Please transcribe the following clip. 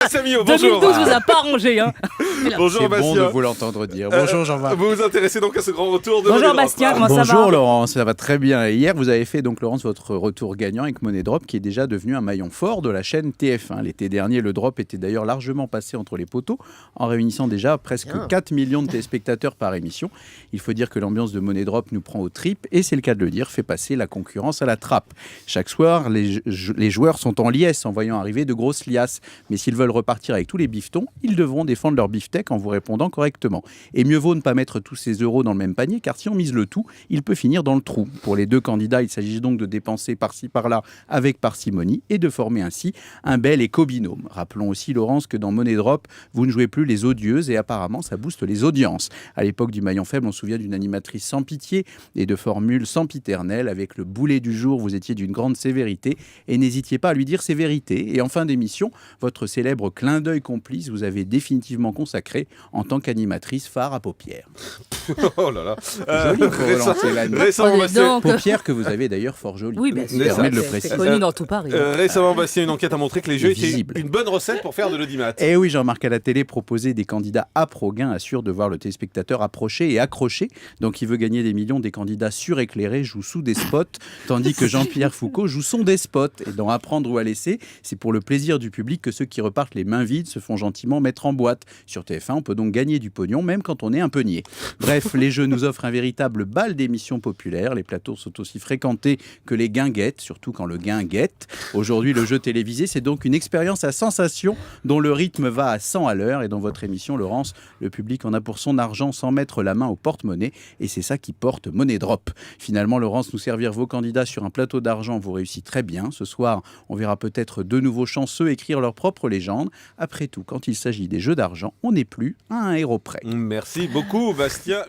Samio, bonjour. 2012 vous a pas arrangé, hein. Bonjour C'est Bastien. bon de vous l'entendre dire. Bonjour Jean-Marc. Vous vous intéressez donc à ce grand retour de Bonjour Money Drop. Bastien, comment ça va? Bonjour Laurence, ça va très bien. Et hier, vous avez fait donc Laurence votre retour gagnant avec Money Drop, qui est déjà devenu un maillon fort de la chaîne TF1. L'été dernier, le drop était d'ailleurs largement passé entre les poteaux, en réunissant déjà presque 4 millions de téléspectateurs par émission. Il faut dire que l'ambiance de Money Drop nous prend aux tripes, et c'est le cas de le dire, fait passer la concurrence à la trappe. Chaque soir, les joueurs sont en liesse en voyant arriver de grosses liasses. Mais s'ils veulent repartir avec tous les bifetons, ils devront défendre leur beefsteak en vous répondant correctement. Et mieux vaut ne pas mettre tous ces euros dans le même panier, car si on mise le tout, il peut finir dans le trou. Pour les deux candidats, il s'agit donc de dépenser par-ci par-là avec parcimonie et de former ainsi un bel éco-binôme. Rappelons aussi, Laurence, que dans Money Drop, vous ne jouez plus les odieuses et apparemment ça booste les audiences. À l'époque du maillon faible, on se souvient d'une animatrice sans pitié et de formules sempiternelles. Avec le boulet du jour, vous étiez d'une grande sévérité et n'hésitiez pas à lui dire ses vérités. Et en fin d'émission, votre célèbre clin d'œil complice vous avez définitivement consacré en tant qu'animatrice phare à paupières. Oh là là. Joli pour relancer l'année. Récemment, Bastien, Paupières que vous avez d'ailleurs fort jolies. Oui, bien Je me sûr, permets de le c'est préciser. connu dans tout Paris. récemment, Bastien, une enquête a montré que les jeux étaient Visible. une bonne recette pour faire de l'audimat. Et oui, Jean-Marc, à la télé, proposer des candidats à pro-gain assure de voir le téléspectateur approcher et accrocher. Donc, il veut gagner des millions, des candidats suréclairés jouent sous des spots, tandis que Jean-Pierre Foucault joue son despote. Et dans Apprendre ou à laisser, c'est pour le plaisir du public que ceux qui repartent les mains vides se font gentiment mettre en boîte. Sur TF1, on peut donc gagner du pognon, même quand on est un peu niais. Bref, les jeux nous offrent un véritable bal d'émissions populaires. Les plateaux sont aussi fréquentés que les guinguettes, surtout quand le gain guette. Aujourd'hui, le jeu télévisé, c'est donc une expérience à sensation dont le rythme va à 100 à l'heure. Et dans votre émission, Laurence, le public en a pour son argent sans mettre la main au porte-monnaie. Et c'est ça qui porte Money Drop. Finalement, Laurence, nous servir vos candidats sur un plateau d'argent vous réussit très bien. Ce soir, on verra peut-être deux nouveaux chanceux écrire leur propre légende. Après tout, quand il s'agit des jeux d'argent, on n'est plus à un héros près. Merci beaucoup, Bastien.